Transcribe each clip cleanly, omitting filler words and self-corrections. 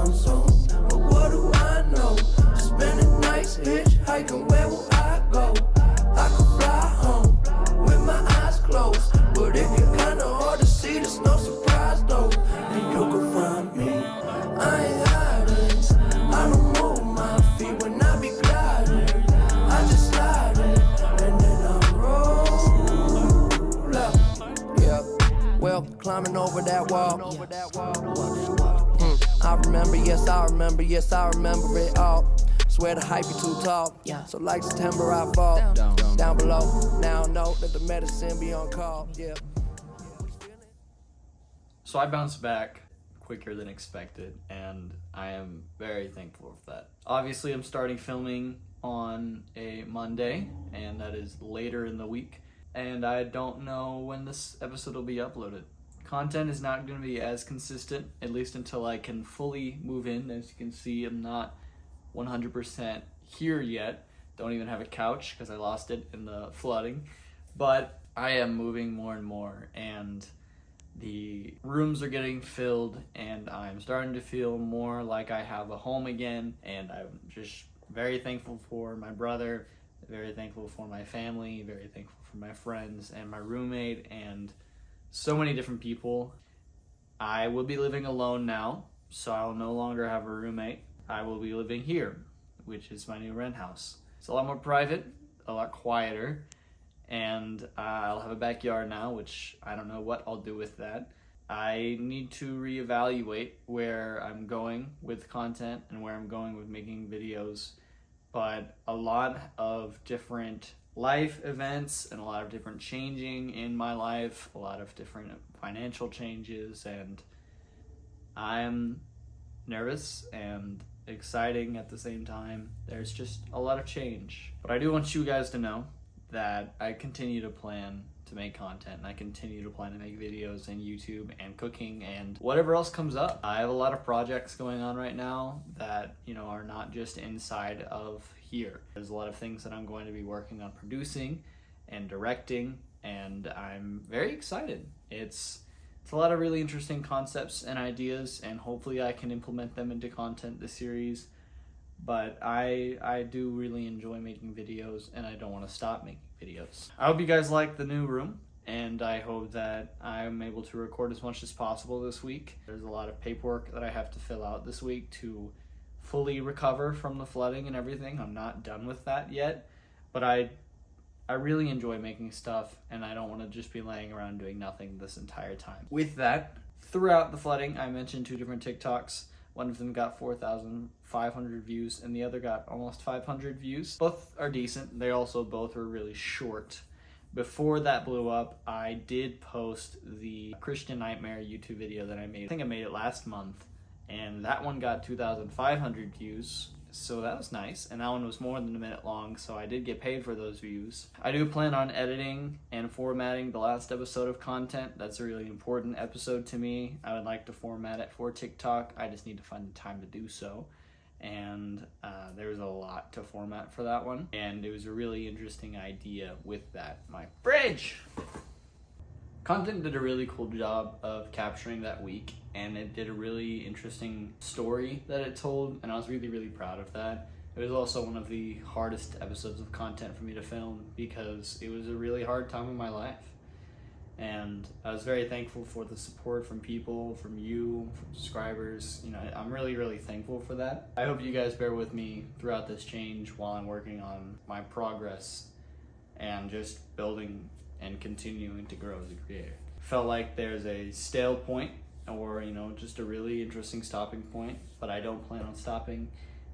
down zone. But what do I know? Spending nights hitchhiking, where will I go? I could fly home with my eyes closed, but if you're kinda hard to see, there's no surprise though. And you can find me, I ain't hiding. I don't move my feet when I be gliding. I just slide in, and then I roll out. Yeah, well, climbing over that wall. I remember, yes, I remember, yes, I remember it all. Swear the hype be too tall, yeah. So like September I fall down below. Now I know that the medicine be on call, yeah. So I bounced back quicker than expected, and I am very thankful for that. Obviously, I'm starting filming on a Monday, and that is later in the week, and I don't know when this episode will be uploaded. Content is not going to be as consistent, at least until I can fully move in. As you can see, I'm not 100% here yet. Don't even have a couch because I lost it in the flooding, but I am moving more and more, and the rooms are getting filled, and I'm starting to feel more like I have a home again. And I'm just very thankful for my brother, very thankful for my family, very thankful for my friends and my roommate and so many different people. I will be living alone now, so I'll no longer have a roommate. I will be living here, which is my new rent house. It's a lot more private, a lot quieter, and I'll have a backyard now, which I don't know what I'll do with that. I need to reevaluate where I'm going with content and where I'm going with making videos, but a lot of different life events and a lot of different changing in my life, a lot of different financial changes, and I'm nervous and exciting at the same time. There's just a lot of change. But I do want you guys to know that I continue to plan to make content, and I continue to plan to make videos and YouTube and cooking and whatever else comes up. I have a lot of projects going on right now that, you know, are not just inside of here. There's a lot of things that I'm going to be working on producing and directing, and I'm very excited. It's a lot of really interesting concepts and ideas, and hopefully I can implement them into content this series. But I do really enjoy making videos, and I don't want to stop making videos. I hope you guys like the new room, and I hope that I'm able to record as much as possible this week. There's a lot of paperwork that I have to fill out this week to fully recover from the flooding and everything. I'm not done with that yet, but I really enjoy making stuff, and I don't want to just be laying around doing nothing this entire time. With that, throughout the flooding, I mentioned 2 different TikToks. One of them got 4,500 views, and the other got almost 500 views. Both are decent. They also both were really short. Before that blew up, I did post the Christian Nightmare YouTube video that I made. I think I made it last month, and that one got 2,500 views. So that was nice, and that one was more than a minute long, so I did get paid for those views. I do plan on editing and formatting the last episode of content. That's a really important episode to me. I would like to format it for TikTok. I just need to find the time to do so. And there's a lot to format for that one. And it was a really interesting idea with that. My fridge! Content did a really cool job of capturing that week, and it did a really interesting story that it told, and I was really, really proud of that. It was also one of the hardest episodes of content for me to film because it was a really hard time in my life. And I was very thankful for the support from people, from you, from subscribers. You know, I'm really, really thankful for that. I hope you guys bear with me throughout this change while I'm working on my progress and just building and continuing to grow as a creator. Felt like there's a stale point, or, you know, just a really interesting stopping point, but I don't plan on stopping,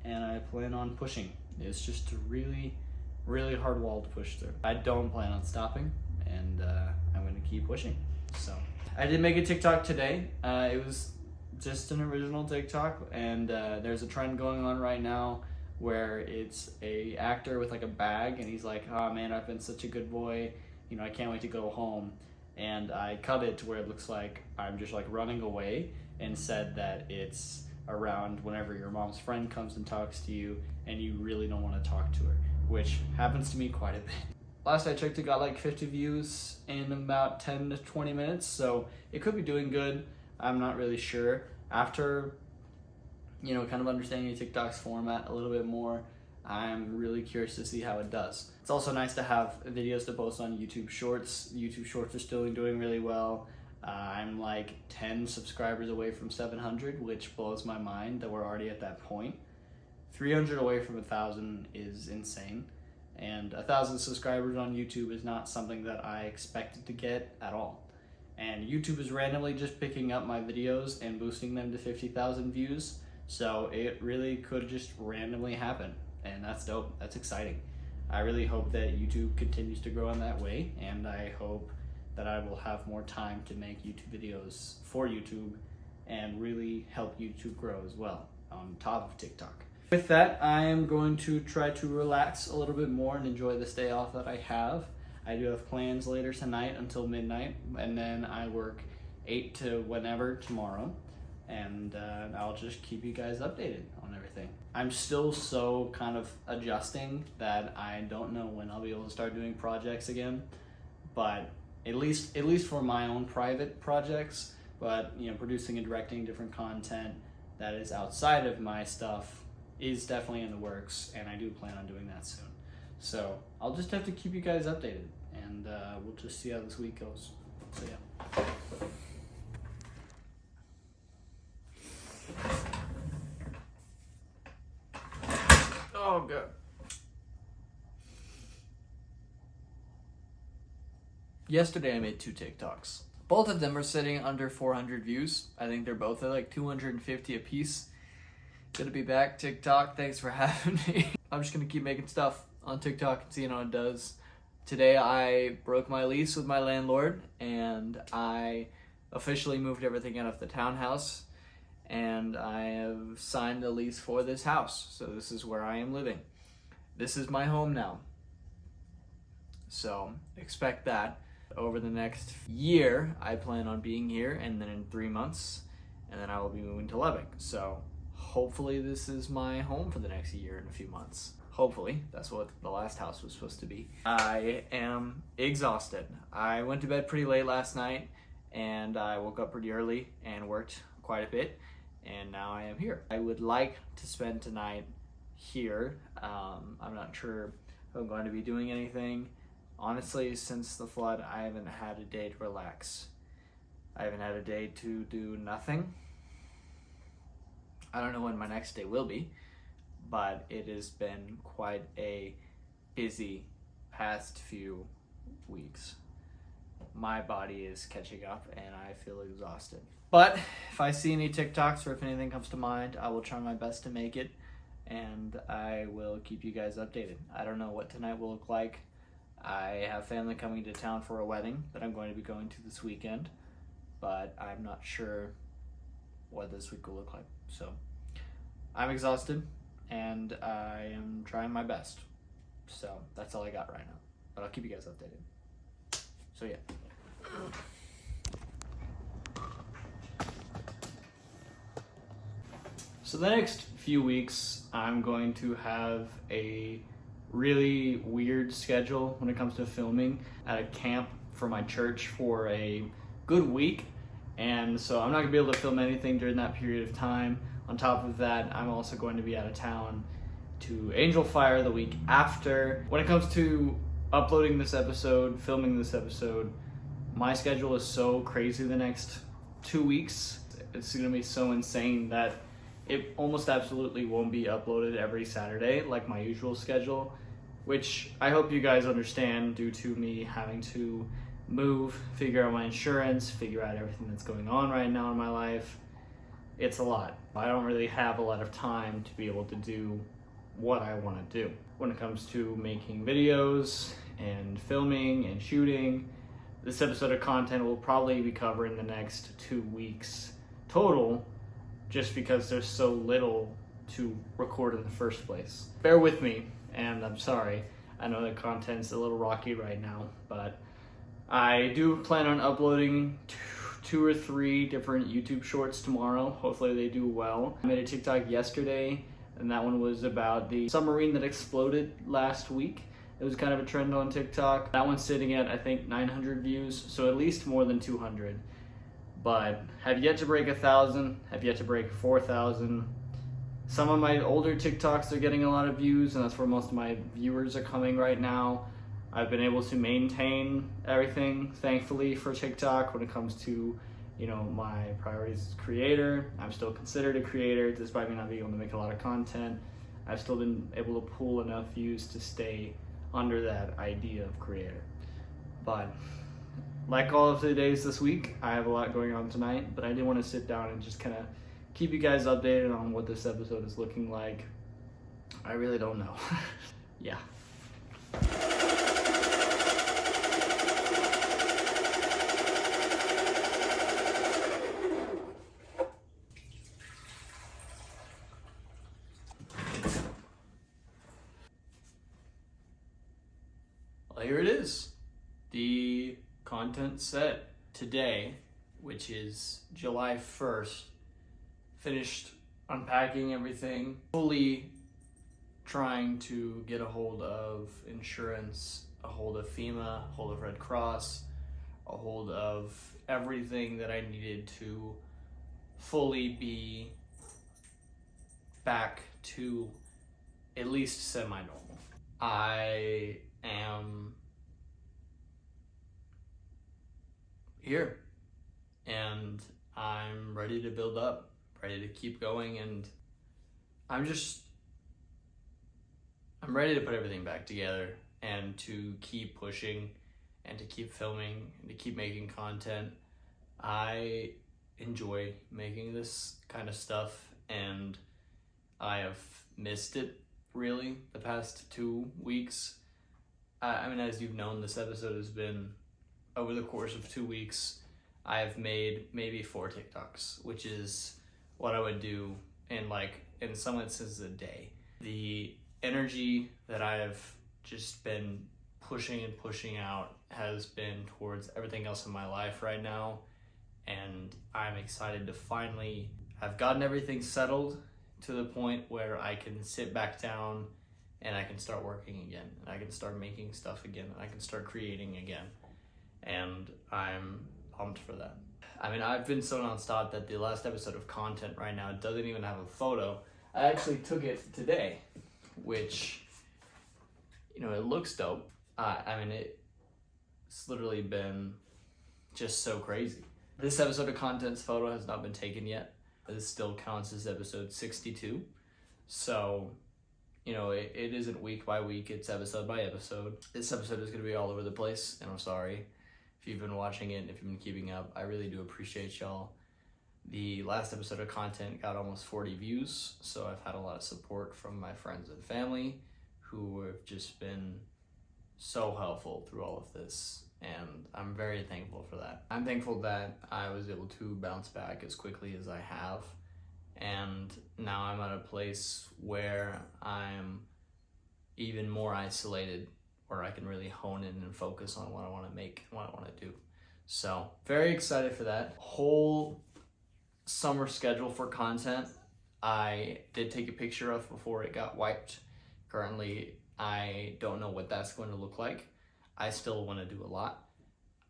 and I plan on pushing. It's just a really, really hard wall to push through. I don't plan on stopping, and I'm gonna keep pushing. So I did make a TikTok today. It was just an original TikTok, and there's a trend going on right now where it's a actor with like a bag, and he's like, "Oh man, I've been such a good boy, you know, I can't wait to go home." And I cut it to where it looks like I'm just like running away, and said that it's around whenever your mom's friend comes and talks to you and you really don't want to talk to her, which happens to me quite a bit. Last I checked, it got like 50 views in about 10 to 20 minutes, so it could be doing good. I'm not really sure. After you know, kind of understanding TikTok's format a little bit more. I'm really curious to see how it does. It's also nice to have videos to post on YouTube Shorts. YouTube Shorts are still doing really well. I'm like 10 subscribers away from 700, which blows my mind that we're already at that point. 300 away from 1,000 is insane. And 1,000 subscribers on YouTube is not something that I expected to get at all. And YouTube is randomly just picking up my videos and boosting them to 50,000 views. So it really could just randomly happen. And that's dope. That's exciting. I really hope that YouTube continues to grow in that way, and I hope that I will have more time to make YouTube videos for YouTube and really help YouTube grow as well on top of TikTok. With that, I am going to try to relax a little bit more and enjoy this day off that I have. I do have plans later tonight until midnight, and then I work 8 to whenever tomorrow. And I'll just keep you guys updated on everything. I'm still so kind of adjusting that I don't know when I'll be able to start doing projects again, but at least for my own private projects. But you know, producing and directing different content that is outside of my stuff is definitely in the works, and I do plan on doing that soon. So I'll just have to keep you guys updated, and we'll just see how this week goes. So yeah. Oh, good. Yesterday I made 2 TikToks. Both of them are sitting under 400 views. I think they're both at like 250 a piece. Good to be back, TikTok. Thanks for having me. I'm just gonna keep making stuff on TikTok and seeing how it does. Today I broke my lease with my landlord, and I officially moved everything out of the townhouse. And I have signed the lease for this house. So this is where I am living. This is my home now. So expect that. Over the next year, I plan on being here, and then in 3 months, and then I will be moving to Lubbock. So hopefully this is my home for the next year and a few months. Hopefully, that's what the last house was supposed to be. I am exhausted. I went to bed pretty late last night, and I woke up pretty early and worked quite a bit. And now I am here. I would like to spend tonight here. I'm not sure if I'm going to be doing anything. Honestly, since the flood, I haven't had a day to relax. I haven't had a day to do nothing. I don't know when my next day will be, but it has been quite a busy past few weeks. My body is catching up and I feel exhausted. But if I see any TikToks or if anything comes to mind, I will try my best to make it, and I will keep you guys updated. I don't know what tonight will look like. I have family coming to town for a wedding that I'm going to be going to this weekend, but I'm not sure what this week will look like. So I'm exhausted and I am trying my best. So that's all I got right now, but I'll keep you guys updated. So yeah. So the next few weeks, I'm going to have a really weird schedule when it comes to filming at a camp for my church for a good week. And so I'm not gonna be able to film anything during that period of time. On top of that, I'm also going to be out of town to Angel Fire the week after. When it comes to uploading this episode, filming this episode, my schedule is so crazy the next 2 weeks. It's gonna be so insane that it almost absolutely won't be uploaded every Saturday like my usual schedule, which I hope you guys understand due to me having to move, figure out my insurance, figure out everything that's going on right now in my life. It's a lot. I don't really have a lot of time to be able to do what I want to do. When it comes to making videos and filming and shooting, this episode of content will probably be covered in the next 2 weeks total, just because there's so little to record in the first place. Bear with me, and I'm sorry. I know the content's a little rocky right now, but I do plan on uploading 2 or 3 different YouTube shorts tomorrow. Hopefully they do well. I made a TikTok yesterday, and that one was about the submarine that exploded last week. It was kind of a trend on TikTok. That one's sitting at, I think, 900 views, so at least more than 200. But have yet to break 1,000, have yet to break 4,000. Some of my older TikToks are getting a lot of views, and that's where most of my viewers are coming right now. I've been able to maintain everything, thankfully, for TikTok when it comes to, you know, my priorities as a creator. I'm still considered a creator, despite me not being able to make a lot of content. I've still been able to pull enough views to stay under that idea of creator. But like all of the days this week, I have a lot going on tonight, but I did want to sit down and just kind of keep you guys updated on what this episode is looking like. I really don't know. Yeah. Well, here it is. The content set today, which is July 1st. Finished unpacking everything, fully trying to get a hold of insurance, a hold of FEMA, a hold of Red Cross, a hold of everything that I needed to fully be back to at least semi-normal. I am here and I'm ready to build up, ready to keep going, and I'm ready to put everything back together and to keep pushing and to keep filming and to keep making content. I enjoy making this kind of stuff and I have missed it really the past 2 weeks. I mean, as you've known, this episode has been over the course of 2 weeks. I've made maybe 4 TikToks, which is what I would do in some instances a day. The energy that I have just been pushing and pushing out has been towards everything else in my life right now, and I'm excited to finally have gotten everything settled to the point where I can sit back down and I can start working again, and I can start making stuff again, and I can start creating again, and I'm pumped for that. I mean, I've been so nonstop that the last episode of content right now doesn't even have a photo. I actually took it today, which, you know, it looks dope. I mean, it's literally been just so crazy. This episode of content's photo has not been taken yet. This still counts as episode 62. So, you know, it isn't week by week, it's episode by episode. This episode is going to be all over the place, and I'm sorry if you've been watching it and if you've been keeping up. I really do appreciate y'all. The last episode of content got almost 40 views, so I've had a lot of support from my friends and family who have just been so helpful through all of this, and I'm very thankful for that. I'm thankful that I was able to bounce back as quickly as I have, and now I'm at a place where I'm even more isolated, where I can really hone in and focus on what I want to make and what I want to do. So very excited for that. Whole summer schedule for content I did take a picture of before it got wiped. Currently, I don't know what that's going to look like. I still want to do a lot.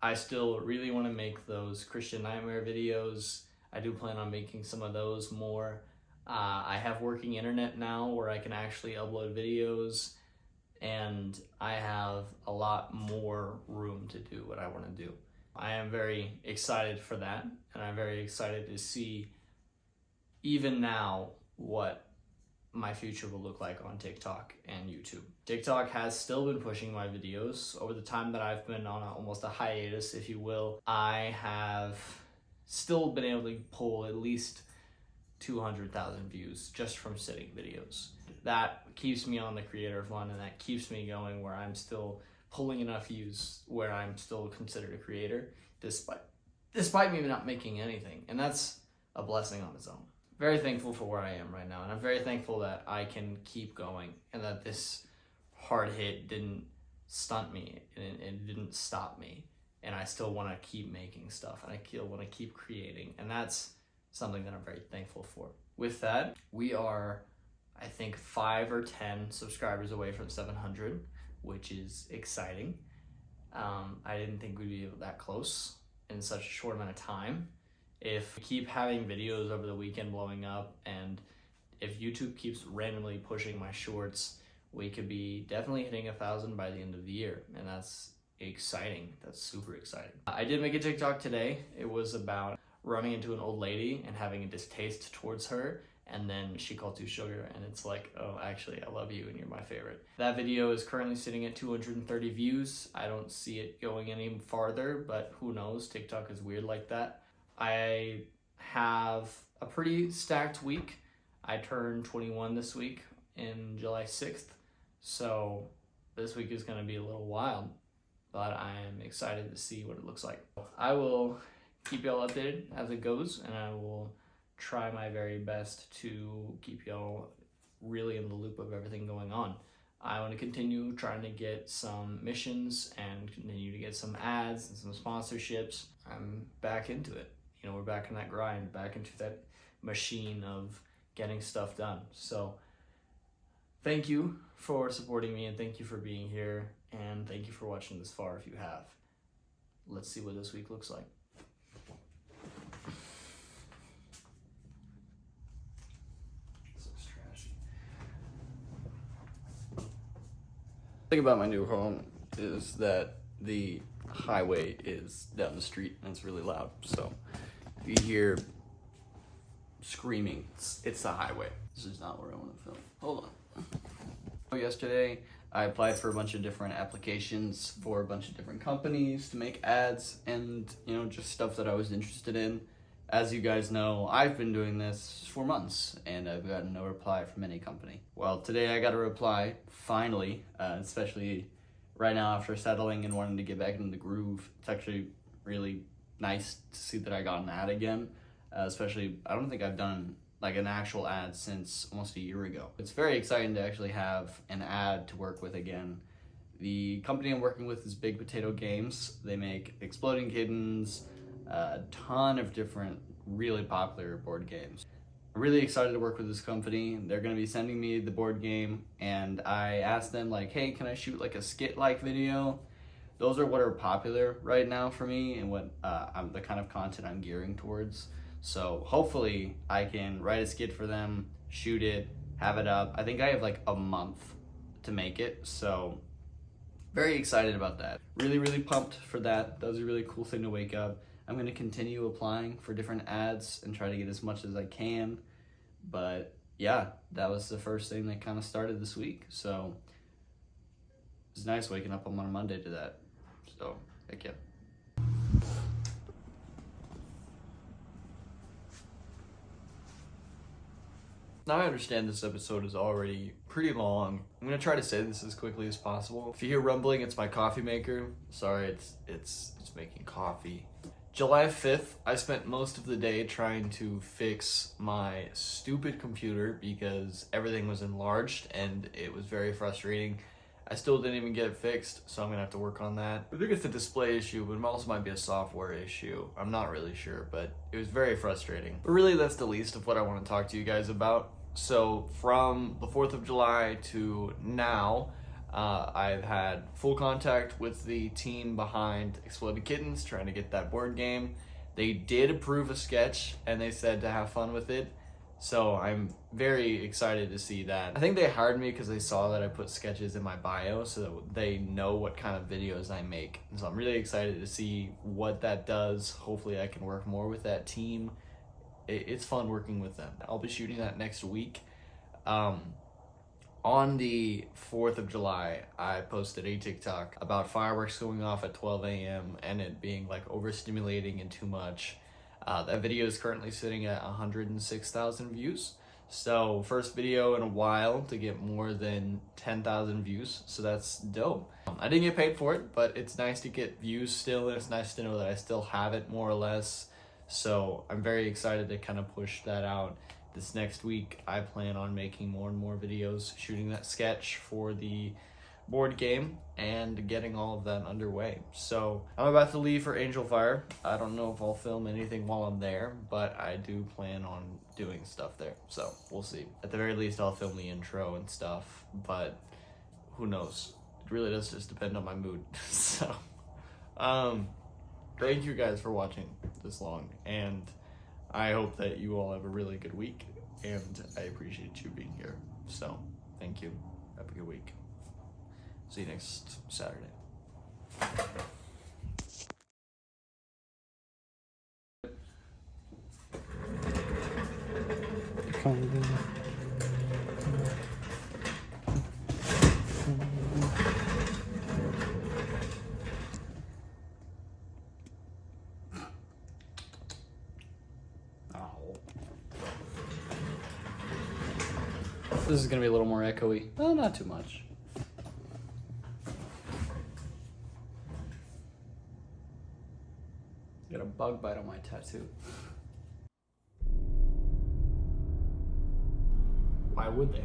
I still really want to make those Christian Nightmare videos. I do plan on making some of those more. I have working internet now where I can actually upload videos, and I have a lot more room to do what I want to do. I am very excited for that, and I'm very excited to see even now what my future will look like on TikTok and YouTube. TikTok has still been pushing my videos. Over the time that I've been on almost a hiatus, if you will, I have still been able to pull at least 200,000 views just from sitting videos. That keeps me on the creator fund, and that keeps me going where I'm still pulling enough views where I'm still considered a creator despite me not making anything. And that's a blessing on its own. Very thankful for where I am right now, and I'm very thankful that I can keep going and that this hard hit didn't stunt me and it didn't stop me, and I still want to keep making stuff and I still want to keep creating, and that's something that I'm very thankful for. With that, we are, I think, 5 or 10 subscribers away from 700, which is exciting. I didn't think we'd be that close in such a short amount of time. If we keep having videos over the weekend blowing up, and if YouTube keeps randomly pushing my shorts, we could be definitely hitting 1,000 by the end of the year, and that's exciting. That's super exciting. I did make a TikTok today. It was about running into an old lady and having a distaste towards her, and then she called you sugar, and it's like, oh, actually, I love you and you're my favorite. That video is currently sitting at 230 views. I don't see it going any farther, but who knows? TikTok is weird like that. I have a pretty stacked week. I turned 21 this week in July 6th, so this week is gonna be a little wild, but I am excited to see what it looks like. I will keep y'all updated as it goes, and I will try my very best to keep y'all really in the loop of everything going on. I want to continue trying to get some missions and continue to get some ads and some sponsorships. I'm back into it. You know, we're back in that grind, back into that machine of getting stuff done. So thank you for supporting me, and thank you for being here, and thank you for watching this far if you have. Let's see what this week looks like. The thing about my new home is that the highway is down the street and it's really loud. So if you hear screaming, it's the highway. This is not where I want to film. Hold on. Yesterday, I applied for a bunch of different applications for a bunch of different companies to make ads and, you know, just stuff that I was interested in. As you guys know, I've been doing this for months and I've gotten no reply from any company. Well, today I got a reply, finally, especially right now after settling and wanting to get back into the groove. It's actually really nice to see that I got an ad again, especially, I don't think I've done like an actual ad since almost a year ago. It's very exciting to actually have an ad to work with again. The company I'm working with is Big Potato Games. They make Exploding Kittens, a ton of different really popular board games. I'm really excited to work with this company. They're going to be sending me the board game, and I asked them like, hey, can I shoot like a skit-like video? Those are what are popular right now for me and what the kind of content I'm gearing towards. So hopefully I can write a skit for them, shoot it, have it up. I think I have like a month to make it, so very excited about that. Really, really pumped for that. That was a really cool thing to wake up. I'm going to continue applying for different ads and try to get as much as I can. But yeah, that was the first thing that kind of started this week. So it's nice waking up on a Monday to that. So, heck yeah. Now I understand this episode is already pretty long. I'm gonna try to say this as quickly as possible. If you hear rumbling, it's my coffee maker. Sorry, it's making coffee. July 5th, I spent most of the day trying to fix my stupid computer because everything was enlarged and it was very frustrating. I still didn't even get it fixed, so I'm gonna have to work on that. I think it's a display issue, but it also might be a software issue. I'm not really sure, but it was very frustrating. But really, that's the least of what I want to talk to you guys about. So from the 4th of July to now, I've had full contact with the team behind Exploded Kittens, trying to get that board game. They did approve a sketch, and they said to have fun with it. So I'm very excited to see that. I think they hired me because they saw that I put sketches in my bio, so that they know what kind of videos I make. So I'm really excited to see what that does. Hopefully I can work more with that team. It's fun working with them. I'll be shooting that next week. On the 4th of July, I posted a TikTok about fireworks going off at 12 a.m. and it being like overstimulating and too much. That video is currently sitting at 106,000 views. So first video in a while to get more than 10,000 views. So that's dope. I didn't get paid for it, but it's nice to get views still. And it's nice to know that I still have it more or less. So I'm very excited to kind of push that out. This next week, I plan on making more and more videos, shooting that sketch for the board game and getting all of that underway. So I'm about to leave for Angel Fire. I don't know if I'll film anything while I'm there, but I do plan on doing stuff there. So we'll see. At the very least, I'll film the intro and stuff, but who knows? It really does just depend on my mood. So, thank you guys for watching this long, and I hope that you all have a really good week, and I appreciate you being here. So, thank you. Have a good week. See you next Saturday. This is gonna be a little more echoey. Oh, not too much. Got a bug bite on my tattoo. Why would they?